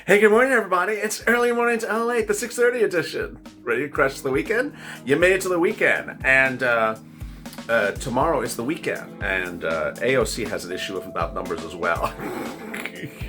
Hey, good morning, everybody. It's early mornings LALATE, the 6:30 edition. Ready to crush the weekend? You made it to the weekend, and tomorrow is the weekend, and AOC has an issue about numbers as well.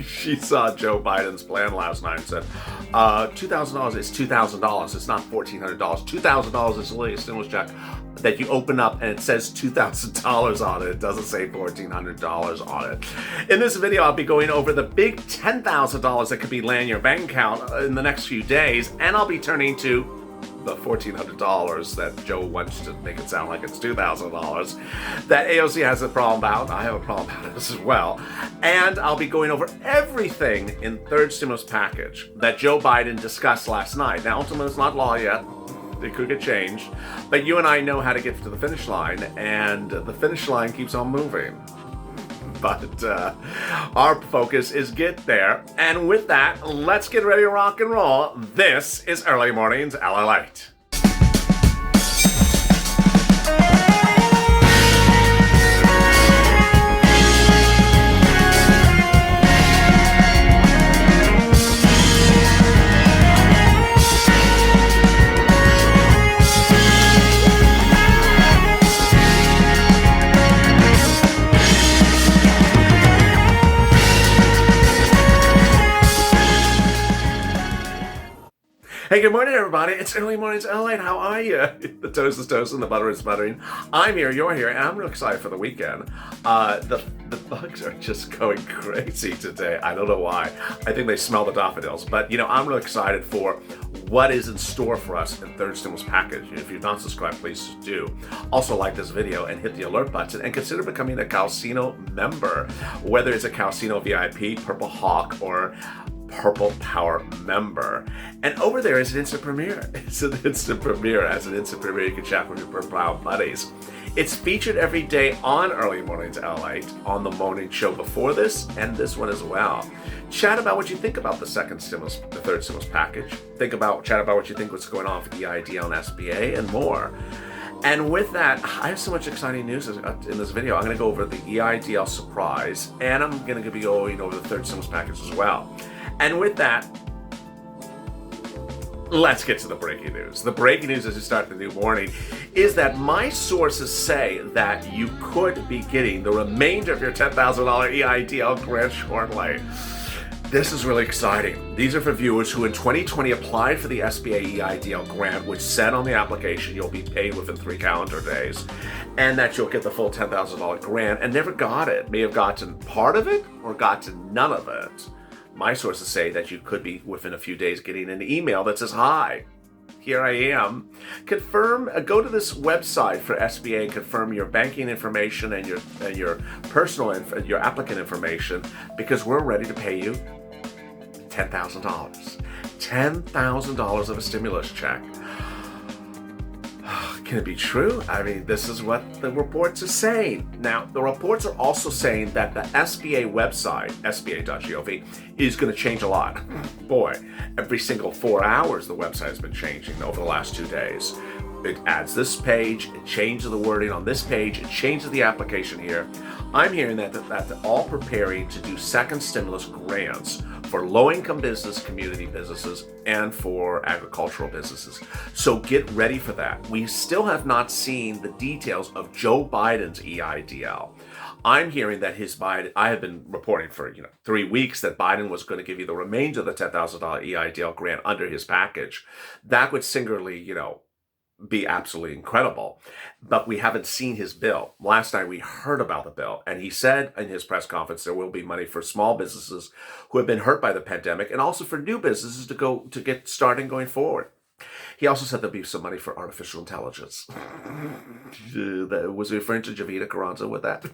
She saw Joe Biden's plan last night and said, $2,000 is $2,000. It's not $1,400. $2,000 is a stimulus check that you open up and it says $2,000 on it. It doesn't say $1,400 on it. In this video, I'll be going over the big $10,000 that could be landing your bank account in the next few days, and I'll be turning to the $1,400 that Joe wants to make it sound like it's $2,000 that AOC has a problem about. I have a problem about it as well. And I'll be going over everything in third stimulus package that Joe Biden discussed last night. Now, ultimately, it's not law yet. It could get changed. But you and I know how to get to the finish line, and the finish line keeps on moving. But our focus is get there. And with that, let's get ready to rock and roll. This is Early Mornings LALATE. Hey, good morning, everybody. It's Early Mornings LALATE. How are you? The toast is toasting, the butter is buttering. I'm here, you're here, and I'm real excited for the weekend. The bugs are just going crazy today. I don't know why. I think they smell the daffodils. But, I'm real excited for what is in store for us in third stimulus package. If you've not subscribed, please do. Also, like this video and hit the alert button, and consider becoming a Calcino member, whether it's a Calcino VIP, Purple Hawk, or Purple Power member. And over there is an instant premiere. It's an instant premiere. As an instant premiere, you can chat with your Purple Power buddies. It's featured every day on Early Mornings LALATE, on the morning show before this, and this one as well. Chat about what you think about the third stimulus package. Chat about what you think what's going on with EIDL and SBA and more. And with that, I have so much exciting news in this video. I'm going to go over the EIDL surprise, and I'm going to be going over the third stimulus package as well. And with that, let's get to the breaking news. The breaking news as we start the new morning is that my sources say that you could be getting the remainder of your $10,000 EIDL grant shortly. This is really exciting. These are for viewers who in 2020 applied for the SBA EIDL grant, which said on the application you'll be paid within 3 calendar days, and that you'll get the full $10,000 grant and never got it. May have gotten part of it or gotten none of it. My sources say that you could be within a few days getting an email that says, "Hi, here I am. Confirm. Go to this website for SBA and confirm your banking information and your personal your applicant information, because we're ready to pay you $10,000. $10,000 of a stimulus check." Can it be true? I mean, this is what the reports are saying. Now, the reports are also saying that the SBA website, sba.gov, is going to change a lot. Boy, every single 4 hours the website has been changing over the last 2 days. It adds this page, it changes the wording on this page, it changes the application here. I'm hearing that they're all preparing to do second stimulus grants for low-income business, community businesses, and for agricultural businesses. So get ready for that. We still have not seen the details of Joe Biden's EIDL. I'm hearing that I have been reporting for 3 weeks that Biden was going to give you the remainder of the $10,000 EIDL grant under his package. That would singularly, be absolutely incredible. But we haven't seen his bill. Last night we heard about the bill, and he said in his press conference there will be money for small businesses who have been hurt by the pandemic, and also for new businesses to get started going forward. He also said there'll be some money for artificial intelligence. Was he referring to Javita Carranza with that?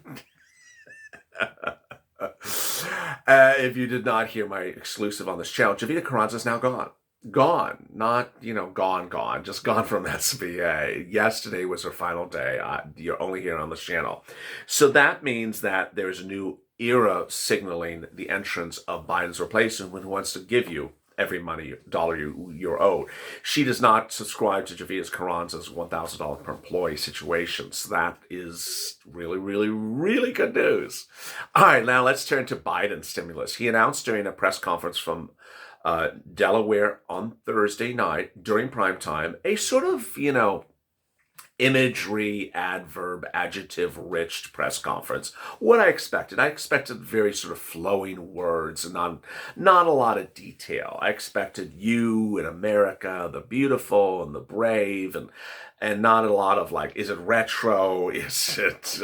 If you did not hear my exclusive on this channel, Javita Carranza is now gone. Gone, not, gone, just gone from SBA. Yesterday was her final day. You're only here on this channel. So that means that there's a new era signaling the entrance of Biden's replacement, who wants to give you every dollar you're owed. She does not subscribe to Javia's Carranza's $1,000 per employee situation. So that is really, really, really good news. All right, now let's turn to Biden's stimulus. He announced during a press conference from Delaware on Thursday night during prime time a sort of, imagery, adverb, adjective-rich press conference. What I expected very sort of flowing words and not a lot of detail. I expected you and America, the beautiful and the brave, and not a lot of like, is it retro? Is it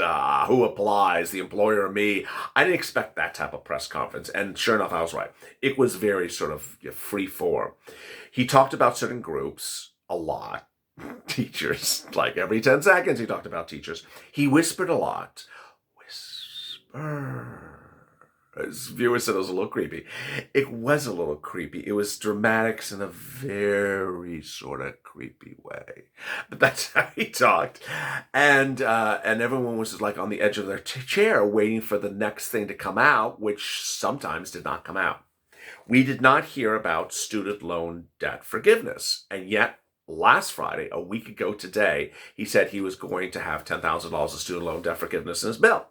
who applies, the employer or me? I didn't expect that type of press conference, and sure enough, I was right. It was very sort of free form. He talked about certain groups a lot. Teachers, like every 10 seconds he talked about teachers. He whispered a lot. Whisper. His viewers said it was a little creepy. It was a little creepy. It was dramatics in a very sort of creepy way. But that's how he talked. And everyone was like on the edge of their chair waiting for the next thing to come out, which sometimes did not come out. We did not hear about student loan debt forgiveness. And yet, last Friday, a week ago today, he said he was going to have $10,000 of student loan debt forgiveness in his bill.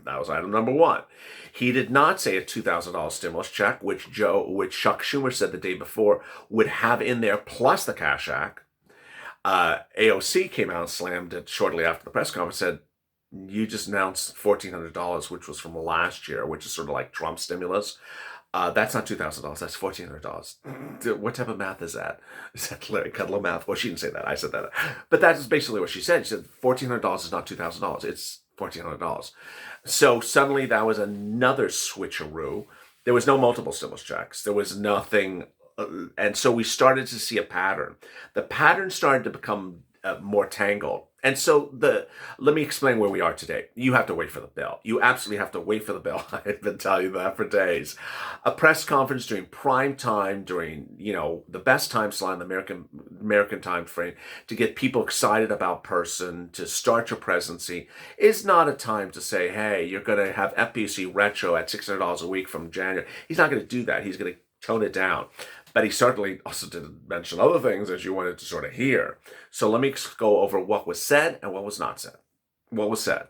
That was item number one. He did not say a $2,000 stimulus check, which Chuck Schumer said the day before would have in there, plus the Cash Act. AOC came out and slammed it shortly after the press conference, said, you just announced $1,400, which was from last year, which is sort of like Trump stimulus. That's not $2,000. That's $1,400. What type of math is that? Is that Larry Kudlow math? Well, she didn't say that. I said that. But that is basically what she said. She said $1,400 is not $2,000. It's $1,400. So suddenly that was another switcheroo. There was no multiple stimulus checks. There was nothing. And so we started to see a pattern. The pattern started to become more tangled. And so let me explain where we are today. You have to wait for the bill. You absolutely have to wait for the bill. I've been telling you that for days. A press conference during prime time, during, the best time slot in the American time frame to get people excited about person, to start your presidency, is not a time to say, hey, you're going to have FPUC retro at $600 a week from January. He's not going to do that. He's going to tone it down. But he certainly also didn't mention other things as you wanted to sort of hear. So let me go over what was said and what was not said. What was said?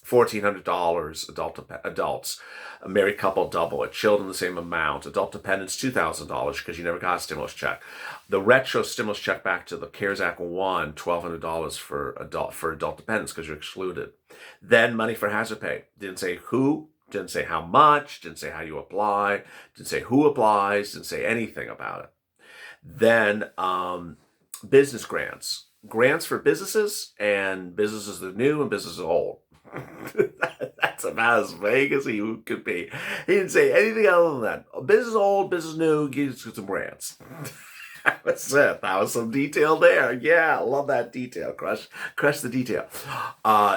$1,400 adults, a married couple double it, children the same amount, adult dependents $2,000 because you never got a stimulus check. The retro stimulus check back to the CARES Act one, $1,200 for adult dependents because you're excluded. Then money for hazard pay. Didn't say who. Didn't say how much, didn't say how you apply, didn't say who applies, didn't say anything about it. Then business grants. Grants for businesses, and businesses that are new and businesses old. That's about as vague as he could be. He didn't say anything other than that. Business old, business new, gives some grants. That was it. That was some detail there. Yeah, I love that detail. Crush the detail.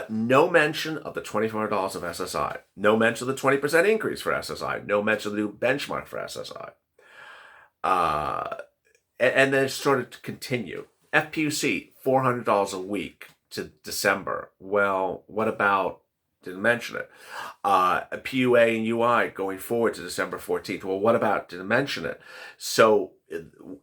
No mention of the $2,400 of SSI. No mention of the 20% increase for SSI. No mention of the new benchmark for SSI. And then it started to continue. FPUC, $400 a week to December. Well, what about, didn't mention it. PUA and UI going forward to December 14th. Well, what about, didn't mention it. So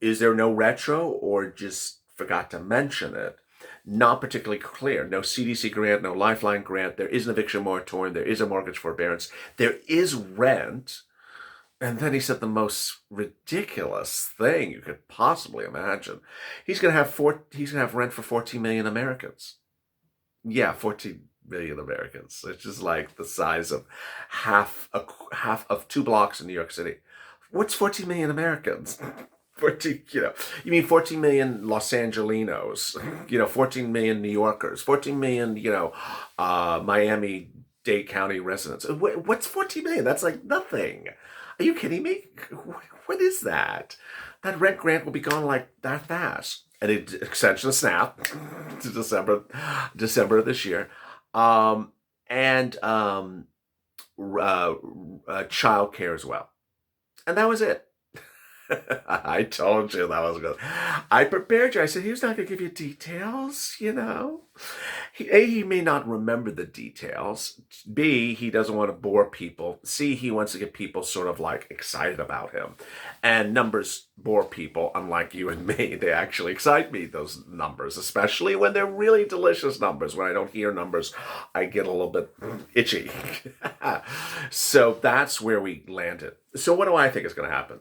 is there no retro or just forgot to mention it? Not particularly clear. No CDC grant, no Lifeline grant. There is an eviction moratorium. There is a mortgage forbearance. There is rent. And then he said the most ridiculous thing you could possibly imagine. He's going to have rent for 14 million Americans. Yeah, 14 million Americans. It's just like the size of half of 2 blocks in New York City. What's 14 million Americans? 14, you mean 14 million Los Angelinos, 14 million New Yorkers, 14 million, Miami-Dade County residents. What's 14 million? That's like nothing. Are you kidding me? What is that? That rent grant will be gone like that fast. And it extension of SNAP to December of this year. And child care as well. And that was it. I told you that was good. I prepared you. I said he was not going to give you details, you know. He may not remember the details. B, he doesn't want to bore people. C, he wants to get people sort of like excited about him. And numbers bore people, unlike you and me. They actually excite me, those numbers, especially when they're really delicious numbers. When I don't hear numbers, I get a little bit itchy. So that's where we landed. So what do I think is going to happen?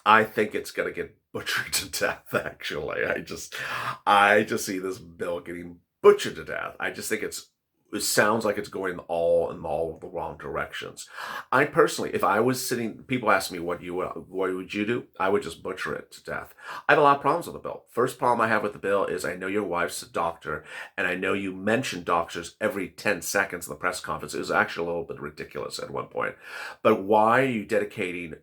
I think it's going to get butchered to death, actually. I just see this bill getting butchered to death. I just think it sounds like it's going all of the wrong directions. I personally, if I was sitting, people ask me what would you do? I would just butcher it to death. I have a lot of problems with the bill. First problem I have with the bill is I know your wife's a doctor, and I know you mention doctors every 10 seconds in the press conference. It was actually a little bit ridiculous at one point. But why are you dedicating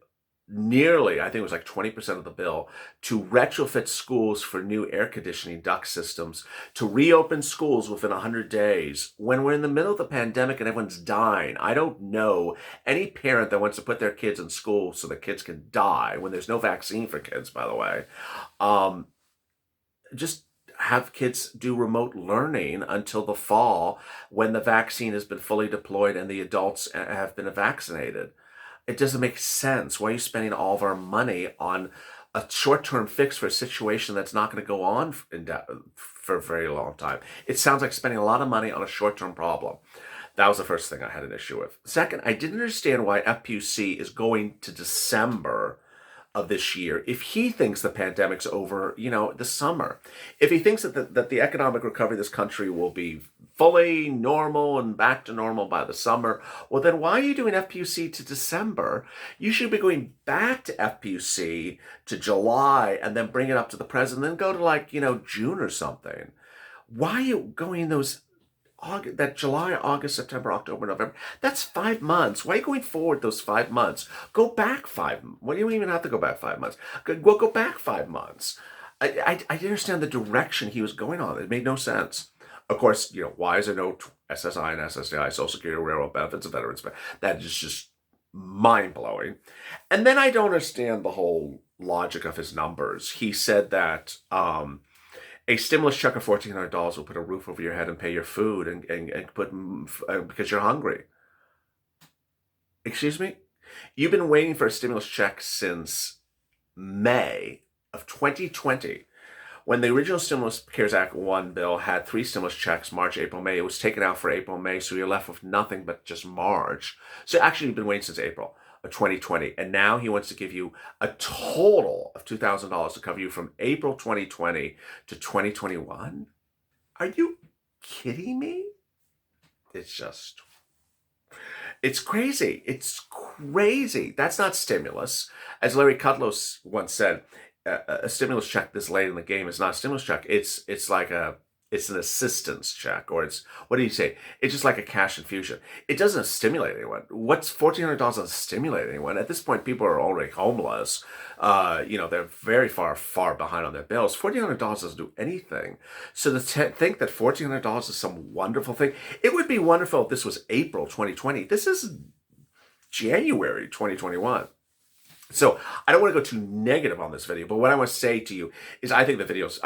nearly, I think it was like 20% of the bill, to retrofit schools for new air conditioning duct systems, to reopen schools within 100 days, when we're in the middle of the pandemic and everyone's dying? I don't know any parent that wants to put their kids in school so the kids can die, when there's no vaccine for kids, by the way. Just have kids do remote learning until the fall, when the vaccine has been fully deployed and the adults have been vaccinated. It doesn't make sense. Why are you spending all of our money on a short-term fix for a situation that's not going to go on for a very long time? It sounds like spending a lot of money on a short-term problem. That was the first thing I had an issue with. Second, I didn't understand why FPUC is going to December of this year if he thinks the pandemic's over, this summer. If he thinks that the economic recovery of this country will be fully normal and back to normal by the summer, well, then why are you doing FPUC to December? You should be going back to FPUC to July and then bring it up to the president, then go to June or something. Why are you going that July, August, September, October, November? That's 5 months. Why are you going forward those 5 months? Go back 5. Well, you don't even have to go back 5 months. Go back 5 months. I didn't understand the direction he was going on. It made no sense. Of course, why is there no SSI and SSDI, Social Security, Railroad benefits, and veterans? That is just mind-blowing. And then I don't understand the whole logic of his numbers. He said that a stimulus check of $1,400 will put a roof over your head and pay your food and put because you're hungry. Excuse me? You've been waiting for a stimulus check since May of 2020. When the original Stimulus CARES Act 1 bill had 3 stimulus checks, March, April, May, it was taken out for April, May, so you're left with nothing but just March. So actually, you've been waiting since April of 2020, and now he wants to give you a total of $2,000 to cover you from April 2020 to 2021? Are you kidding me? It's crazy. It's crazy. That's not stimulus. As Larry Kudlow once said, a stimulus check this late in the game is not a stimulus check. It's an assistance check, or what do you say? It's just like a cash infusion. It doesn't stimulate anyone. What's $1,400 doesn't stimulate anyone? At this point, people are already homeless. They're very far behind on their bills. $1,400 doesn't do anything. So to think that $1,400 is some wonderful thing, it would be wonderful if this was April 2020. This is January 2021. So I don't want to go too negative on this video, but what I want to say to you is I think that the video is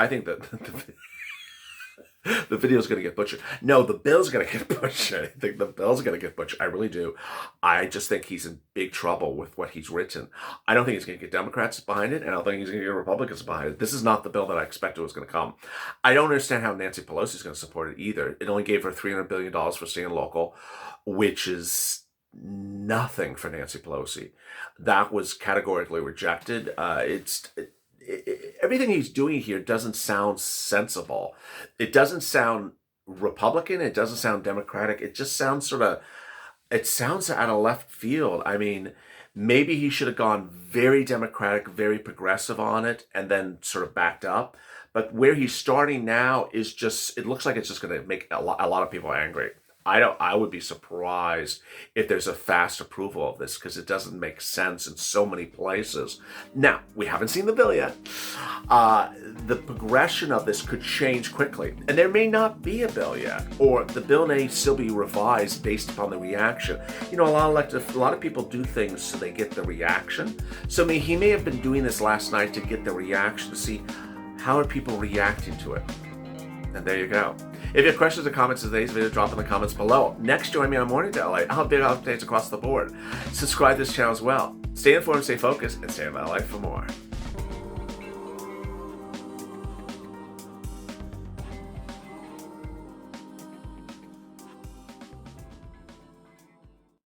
going to get butchered. No, the bill's going to get butchered. I think the bill's going to get butchered. I really do. I just think he's in big trouble with what he's written. I don't think he's going to get Democrats behind it, and I don't think he's going to get Republicans behind it. This is not the bill that I expected was going to come. I don't understand how Nancy Pelosi is going to support it either. It only gave her $300 billion for state and local, which is nothing for Nancy Pelosi. That was categorically rejected. Everything he's doing here doesn't sound sensible. It doesn't sound Republican. It doesn't sound Democratic. It just sounds it sounds out of left field. I mean, maybe he should have gone very Democratic, very progressive on it, and then sort of backed up. But where he's starting now is it looks like it's just going to make a lot of people angry. I would be surprised if there's a fast approval of this because it doesn't make sense in so many places. Now, we haven't seen the bill yet. The progression of this could change quickly, and there may not be a bill yet, or the bill may still be revised based upon the reaction. You know, a lot of people do things so they get the reaction. So he may have been doing this last night to get the reaction, to see how are people reacting to it. And there you go. If you have questions or comments on today's video, drop in the comments below. Next, join me on Morning to LA. I'll have big updates across the board. Subscribe to this channel as well. Stay informed, stay focused, and stay in LA for more.